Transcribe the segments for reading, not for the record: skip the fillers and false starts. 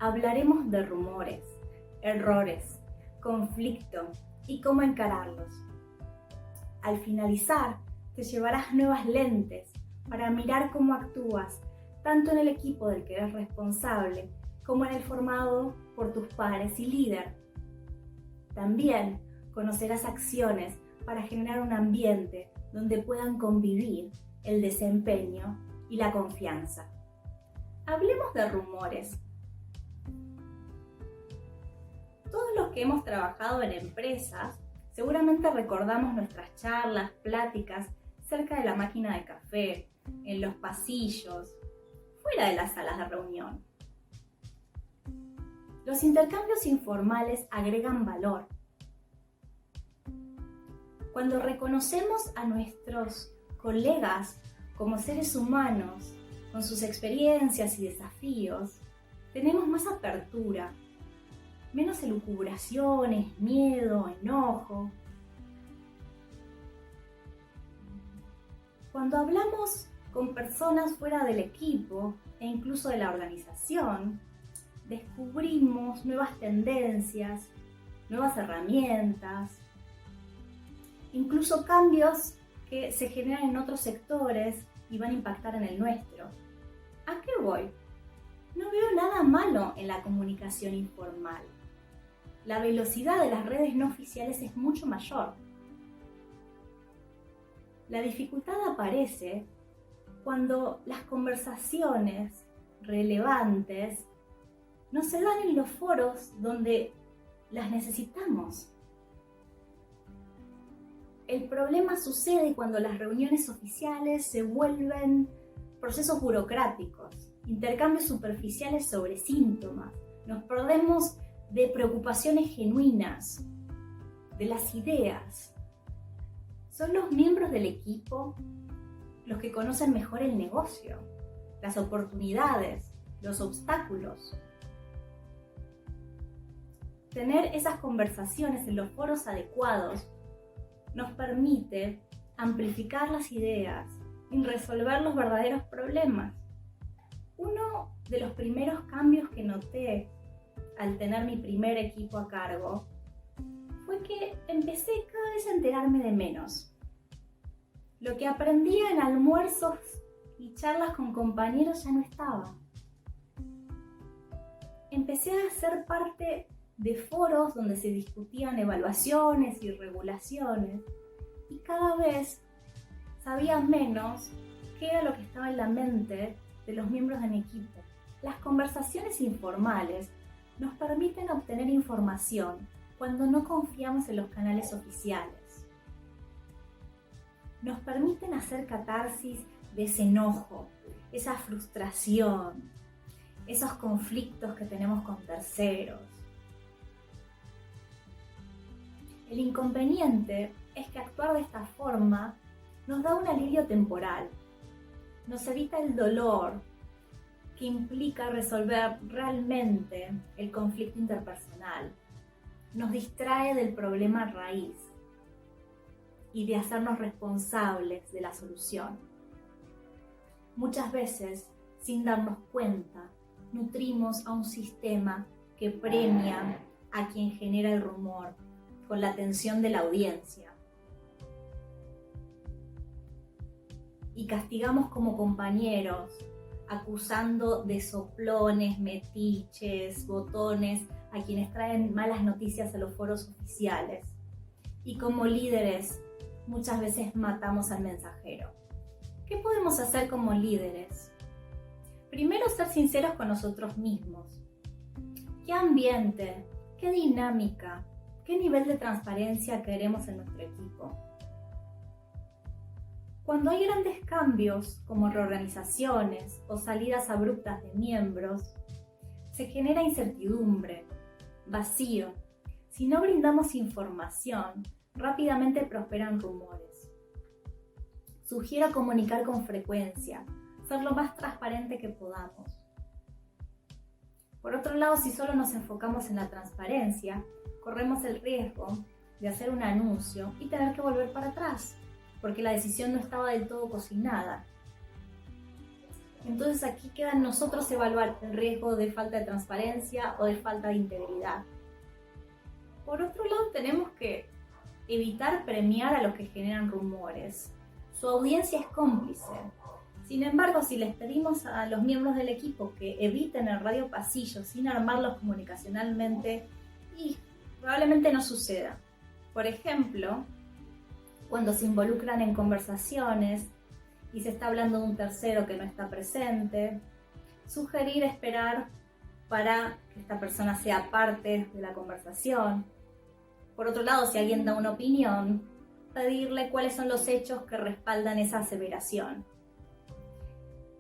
hablaremos de rumores, errores, conflicto y cómo encararlos. Al finalizar, te llevarás nuevas lentes para mirar cómo actúas, tanto en el equipo del que eres responsable, como en el formado por tus pares y líder. También conocerás acciones para generar un ambiente donde puedan convivir el desempeño y la confianza. Hablemos de rumores. Todos los que hemos trabajado en empresas seguramente recordamos nuestras charlas, pláticas cerca de la máquina de café, en los pasillos, fuera de las salas de reunión. Los intercambios informales agregan valor. Cuando reconocemos a nuestros colegas como seres humanos, con sus experiencias y desafíos, tenemos más apertura, menos elucubraciones, miedo, enojo. Cuando hablamos con personas fuera del equipo e incluso de la organización, descubrimos nuevas tendencias, nuevas herramientas, incluso cambios que se generan en otros sectores y van a impactar en el nuestro. ¿A qué voy? No veo nada malo en la comunicación informal. La velocidad de las redes no oficiales es mucho mayor. La dificultad aparece cuando las conversaciones relevantes no se dan en los foros donde las necesitamos. El problema sucede cuando las reuniones oficiales se vuelven procesos burocráticos, intercambios superficiales sobre síntomas. Nos perdemos de preocupaciones genuinas, de las ideas. Son los miembros del equipo los que conocen mejor el negocio, las oportunidades, los obstáculos. Tener esas conversaciones en los foros adecuados nos permite amplificar las ideas y resolver los verdaderos problemas. Uno de los primeros cambios que noté al tener mi primer equipo a cargo fue que empecé cada vez a enterarme de menos. Lo que aprendía en almuerzos y charlas con compañeros ya no estaba. Empecé a ser parte de foros donde se discutían evaluaciones y regulaciones y cada vez sabía menos qué era lo que estaba en la mente de los miembros de mi equipo. Las conversaciones informales nos permiten obtener información cuando no confiamos en los canales oficiales. Nos permiten hacer catarsis de ese enojo, esa frustración, esos conflictos que tenemos con terceros. El inconveniente es que actuar de esta forma nos da un alivio temporal, nos evita el dolor que implica resolver realmente el conflicto interpersonal, nos distrae del problema raíz y de hacernos responsables de la solución. Muchas veces, sin darnos cuenta, nutrimos a un sistema que premia a quien genera el rumor con la atención de la audiencia. Y castigamos como compañeros, acusando de soplones, metiches, botones a quienes traen malas noticias a los foros oficiales. Y como líderes, muchas veces matamos al mensajero. ¿Qué podemos hacer como líderes? Primero, ser sinceros con nosotros mismos. ¿Qué ambiente? ¿Qué dinámica? ¿Qué nivel de transparencia queremos en nuestro equipo? Cuando hay grandes cambios, como reorganizaciones o salidas abruptas de miembros, se genera incertidumbre, vacío. Si no brindamos información, rápidamente prosperan rumores. Sugiero comunicar con frecuencia, ser lo más transparente que podamos. Por otro lado, si solo nos enfocamos en la transparencia, corremos el riesgo de hacer un anuncio y tener que volver para atrás, porque la decisión no estaba del todo cocinada. Entonces aquí queda en nosotros evaluar el riesgo de falta de transparencia o de falta de integridad. Por otro lado, tenemos que evitar premiar a los que generan rumores. Su audiencia es cómplice. Sin embargo, si les pedimos a los miembros del equipo que eviten el radio pasillo sin armarlos comunicacionalmente, y probablemente no suceda. Por ejemplo, cuando se involucran en conversaciones y se está hablando de un tercero que no está presente, sugerir esperar para que esta persona sea parte de la conversación. Por otro lado, si alguien da una opinión, pedirle cuáles son los hechos que respaldan esa aseveración.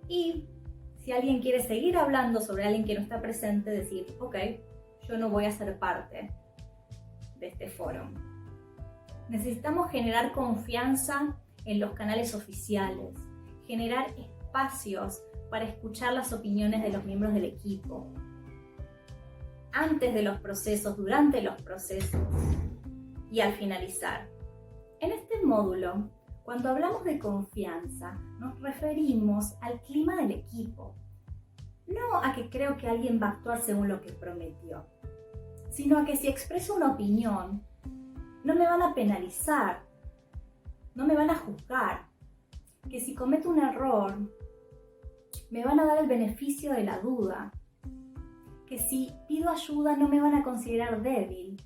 Y si alguien quiere seguir hablando sobre alguien que no está presente, decir, ok, yo no voy a ser parte de este foro. Necesitamos generar confianza en los canales oficiales, generar espacios para escuchar las opiniones de los miembros del equipo, antes de los procesos, durante los procesos y al finalizar. En este módulo, cuando hablamos de confianza, nos referimos al clima del equipo, no a que creo que alguien va a actuar según lo que prometió, sino a que si expreso una opinión, no me van a penalizar, no me van a juzgar, que si cometo un error, me van a dar el beneficio de la duda, que si pido ayuda no me van a considerar débil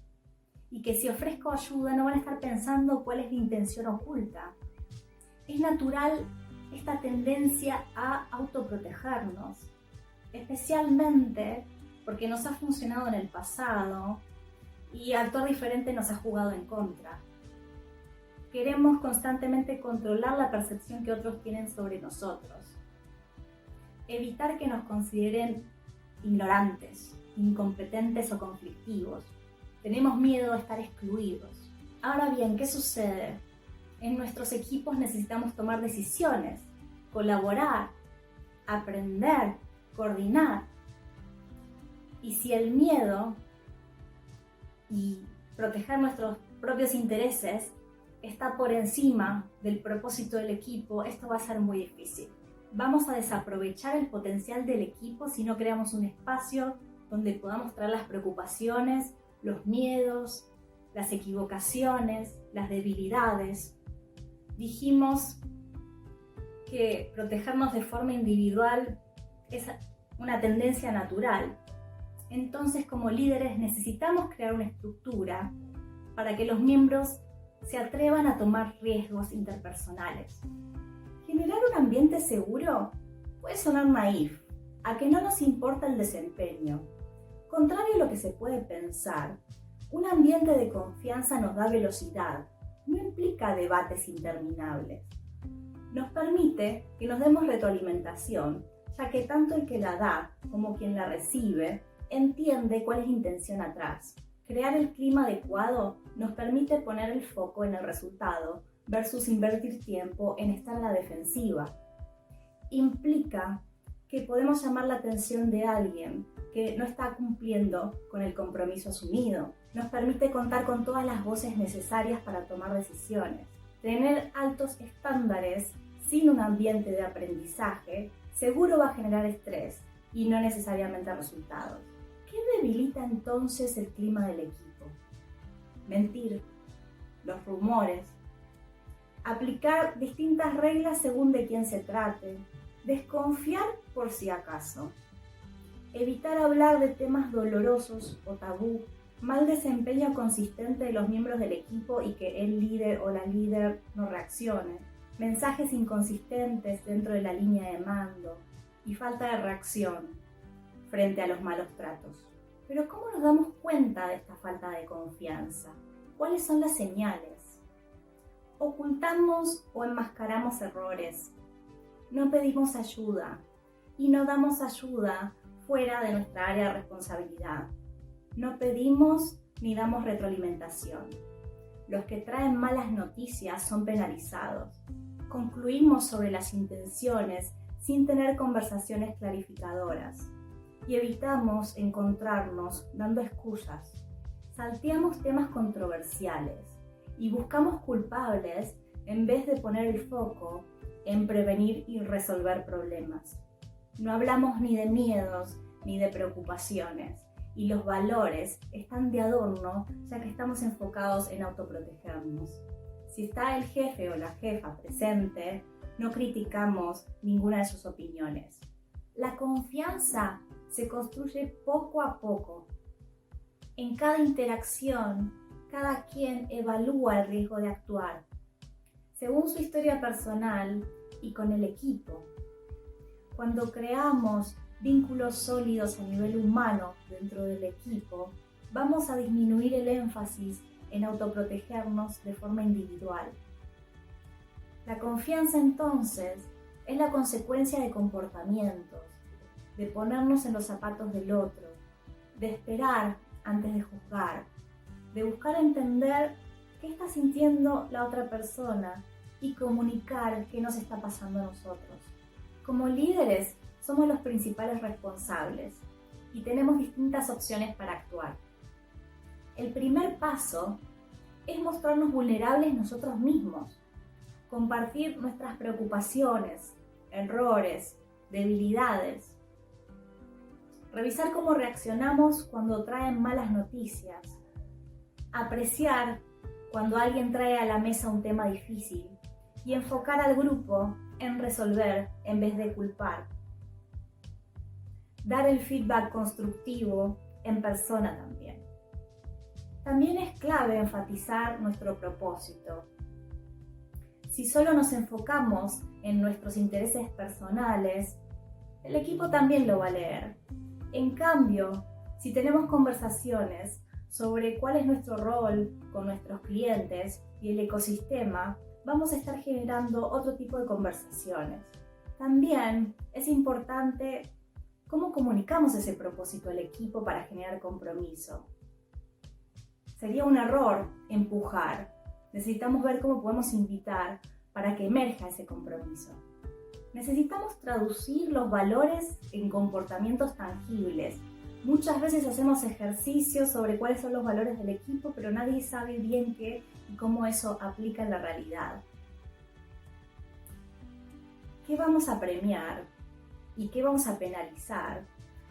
y que si ofrezco ayuda no van a estar pensando cuál es mi intención oculta. Es natural esta tendencia a autoprotegernos, especialmente porque nos ha funcionado en el pasado y actuar diferente nos ha jugado en contra. Queremos constantemente controlar la percepción que otros tienen sobre nosotros. Evitar que nos consideren ignorantes, incompetentes o conflictivos. Tenemos miedo a estar excluidos. Ahora bien, ¿qué sucede? En nuestros equipos necesitamos tomar decisiones, colaborar, aprender, coordinar. Y si el miedo y proteger nuestros propios intereses está por encima del propósito del equipo, esto va a ser muy difícil. Vamos a desaprovechar el potencial del equipo si no creamos un espacio donde podamos traer las preocupaciones, los miedos, las equivocaciones, las debilidades. Dijimos que protegernos de forma individual es una tendencia natural. Entonces, como líderes necesitamos crear una estructura para que los miembros se atrevan a tomar riesgos interpersonales. Generar un ambiente seguro puede sonar naif, a que no nos importa el desempeño. Contrario a lo que se puede pensar, un ambiente de confianza nos da velocidad, no implica debates interminables. Nos permite que nos demos retroalimentación, ya que tanto el que la da como quien la recibe entiende cuál es la intención atrás. Crear el clima adecuado nos permite poner el foco en el resultado versus invertir tiempo en estar en la defensiva. Implica que podemos llamar la atención de alguien que no está cumpliendo con el compromiso asumido. Nos permite contar con todas las voces necesarias para tomar decisiones. Tener altos estándares sin un ambiente de aprendizaje seguro va a generar estrés y no necesariamente resultados. ¿Qué debilita entonces el clima del equipo? Mentir, los rumores, aplicar distintas reglas según de quién se trate, desconfiar por si acaso, evitar hablar de temas dolorosos o tabú, mal desempeño consistente de los miembros del equipo y que el líder o la líder no reaccione, mensajes inconsistentes dentro de la línea de mando y falta de reacción frente a los malos tratos. Pero ¿cómo nos damos cuenta de esta falta de confianza? ¿Cuáles son las señales? Ocultamos o enmascaramos errores, no pedimos ayuda y no damos ayuda fuera de nuestra área de responsabilidad. No pedimos ni damos retroalimentación. Los que traen malas noticias son penalizados. Concluimos sobre las intenciones sin tener conversaciones clarificadoras y evitamos encontrarnos dando excusas. Salteamos temas controversiales y buscamos culpables en vez de poner el foco en prevenir y resolver problemas. No hablamos ni de miedos ni de preocupaciones, y los valores están de adorno ya que estamos enfocados en autoprotegernos. Si está el jefe o la jefa presente, no criticamos ninguna de sus opiniones. La confianza se construye poco a poco. En cada interacción, cada quien evalúa el riesgo de actuar, según su historia personal y con el equipo. Cuando creamos vínculos sólidos a nivel humano dentro del equipo, vamos a disminuir el énfasis en autoprotegernos de forma individual. La confianza entonces es la consecuencia de comportamientos, de ponernos en los zapatos del otro, de esperar antes de juzgar, de buscar entender qué está sintiendo la otra persona y comunicar qué nos está pasando a nosotros. Como líderes, somos los principales responsables y tenemos distintas opciones para actuar. El primer paso es mostrarnos vulnerables nosotros mismos, compartir nuestras preocupaciones, errores, debilidades, revisar cómo reaccionamos cuando traen malas noticias, apreciar cuando alguien trae a la mesa un tema difícil y enfocar al grupo en resolver en vez de culpar. Dar el feedback constructivo en persona también. También es clave enfatizar nuestro propósito. Si solo nos enfocamos en nuestros intereses personales, el equipo también lo va a leer. En cambio, si tenemos conversaciones sobre cuál es nuestro rol con nuestros clientes y el ecosistema, vamos a estar generando otro tipo de conversaciones. También es importante cómo comunicamos ese propósito al equipo para generar compromiso. Sería un error empujar. Necesitamos ver cómo podemos invitar para que emerja ese compromiso. Necesitamos traducir los valores en comportamientos tangibles. Muchas veces hacemos ejercicios sobre cuáles son los valores del equipo, pero nadie sabe bien qué y cómo eso aplica en la realidad. ¿Qué vamos a premiar y qué vamos a penalizar?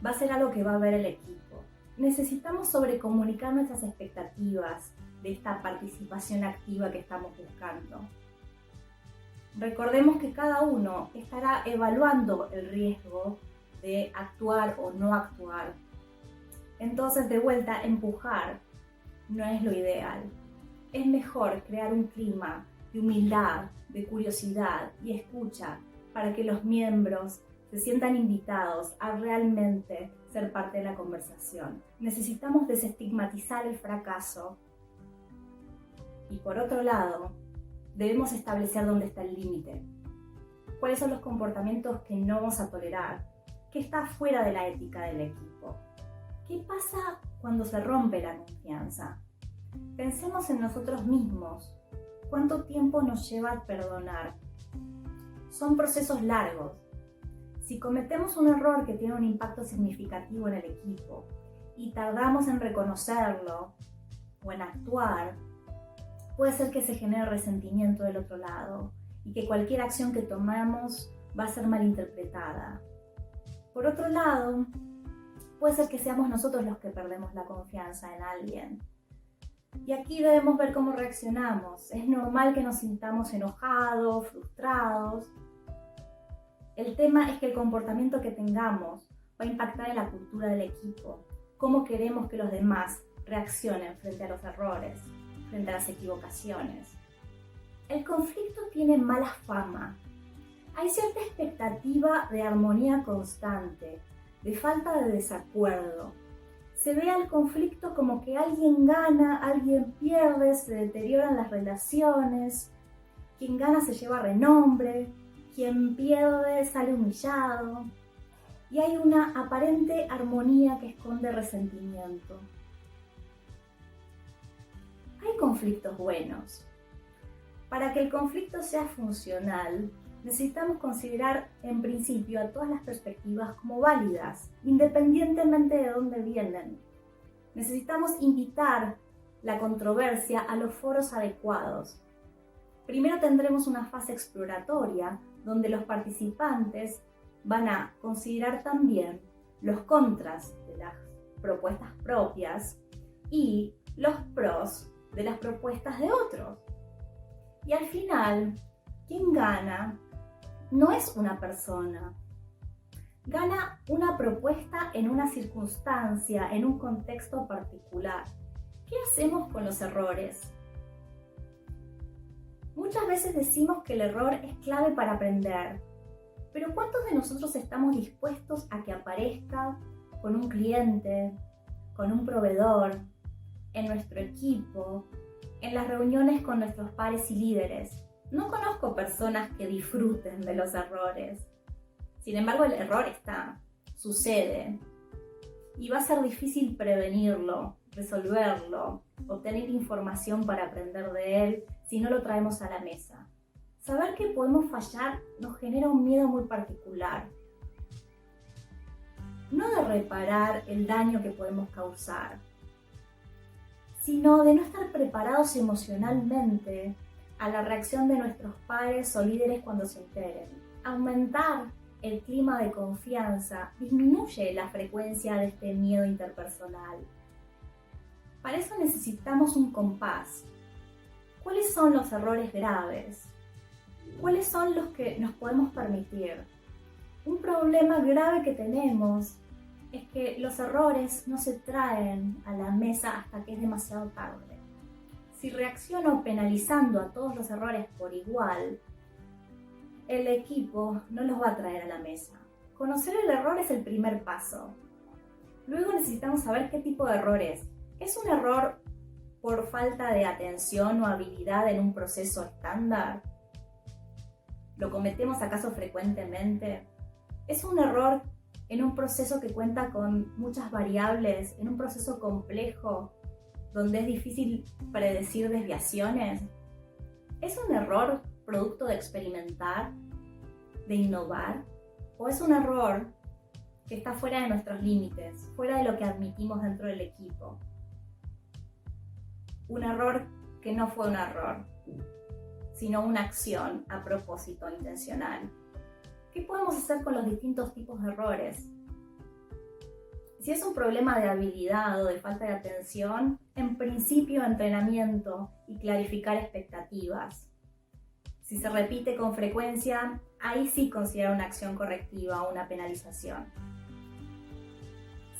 Va a ser algo que va a ver el equipo. Necesitamos sobrecomunicar nuestras expectativas de esta participación activa que estamos buscando. Recordemos que cada uno estará evaluando el riesgo de actuar o no actuar. Entonces, de vuelta, empujar no es lo ideal. Es mejor crear un clima de humildad, de curiosidad y escucha para que los miembros se sientan invitados a realmente ser parte de la conversación. Necesitamos desestigmatizar el fracaso. Y por otro lado, debemos establecer dónde está el límite. ¿Cuáles son los comportamientos que no vamos a tolerar? ¿Qué está fuera de la ética del equipo? ¿Qué pasa cuando se rompe la confianza? Pensemos en nosotros mismos. ¿Cuánto tiempo nos lleva a perdonar? Son procesos largos. Si cometemos un error que tiene un impacto significativo en el equipo y tardamos en reconocerlo o en actuar, puede ser que se genere resentimiento del otro lado y que cualquier acción que tomemos va a ser malinterpretada. Por otro lado, puede ser que seamos nosotros los que perdemos la confianza en alguien. Y aquí debemos ver cómo reaccionamos. Es normal que nos sintamos enojados, frustrados. El tema es que el comportamiento que tengamos va a impactar en la cultura del equipo. Cómo queremos que los demás reaccionen frente a los errores, frente a las equivocaciones. El conflicto tiene mala fama. Hay cierta expectativa de armonía constante, de falta de desacuerdo. Se ve al conflicto como que alguien gana, alguien pierde, se deterioran las relaciones. Quien gana se lleva renombre, quien pierde sale humillado. Y hay una aparente armonía que esconde resentimiento. Hay conflictos buenos. Para que el conflicto sea funcional, necesitamos considerar en principio a todas las perspectivas como válidas, independientemente de dónde vienen. Necesitamos invitar la controversia a los foros adecuados. Primero tendremos una fase exploratoria donde los participantes van a considerar también los contras de las propuestas propias y los pros de las propuestas de otros. Y al final, quien gana no es una persona, gana una propuesta en una circunstancia, en un contexto particular. ¿Qué hacemos con los errores? Muchas veces decimos que el error es clave para aprender, pero ¿cuántos de nosotros estamos dispuestos a que aparezca con un cliente, con un proveedor, en nuestro equipo, en las reuniones con nuestros pares y líderes? No conozco personas que disfruten de los errores. Sin embargo, el error está, sucede, y va a ser difícil prevenirlo, resolverlo, obtener información para aprender de él si no lo traemos a la mesa. Saber que podemos fallar nos genera un miedo muy particular. No de reparar el daño que podemos causar, sino de no estar preparados emocionalmente a la reacción de nuestros pares o líderes cuando se enteren. Aumentar el clima de confianza disminuye la frecuencia de este miedo interpersonal. Para eso necesitamos un compás. ¿Cuáles son los errores graves? ¿Cuáles son los que nos podemos permitir? Un problema grave que tenemos es que los errores no se traen a la mesa hasta que es demasiado tarde. Si reacciono penalizando a todos los errores por igual, el equipo no los va a traer a la mesa. Conocer el error es el primer paso. Luego necesitamos saber qué tipo de error es. ¿Es un error por falta de atención o habilidad en un proceso estándar? ¿Lo cometemos acaso frecuentemente? ¿Es un error en un proceso que cuenta con muchas variables, en un proceso complejo, donde es difícil predecir desviaciones? ¿Es un error producto de experimentar, de innovar? ¿O es un error que está fuera de nuestros límites, fuera de lo que admitimos dentro del equipo? Un error que no fue un error, sino una acción a propósito intencional. ¿Qué podemos hacer con los distintos tipos de errores? Si es un problema de habilidad o de falta de atención, en principio entrenamiento y clarificar expectativas. Si se repite con frecuencia, ahí sí considera una acción correctiva o una penalización.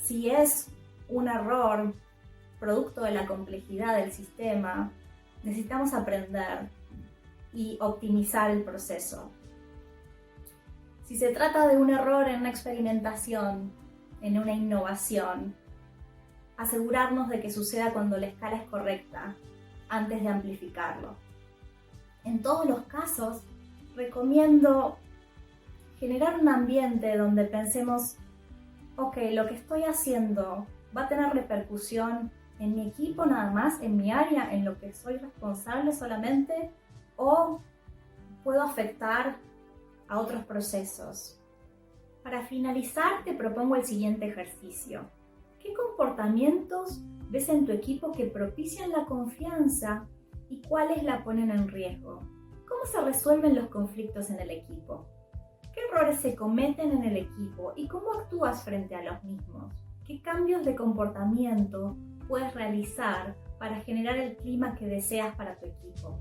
Si es un error producto de la complejidad del sistema, necesitamos aprender y optimizar el proceso. Si se trata de un error en una experimentación, en una innovación, asegurarnos de que suceda cuando la escala es correcta, antes de amplificarlo. En todos los casos, recomiendo generar un ambiente donde pensemos, ok, lo que estoy haciendo va a tener repercusión en mi equipo nada más, en mi área, en lo que soy responsable solamente, o puedo afectar a otros procesos. Para finalizar, te propongo el siguiente ejercicio. ¿Qué comportamientos ves en tu equipo que propician la confianza y cuáles la ponen en riesgo? ¿Cómo se resuelven los conflictos en el equipo? ¿Qué errores se cometen en el equipo y cómo actúas frente a los mismos? ¿Qué cambios de comportamiento puedes realizar para generar el clima que deseas para tu equipo?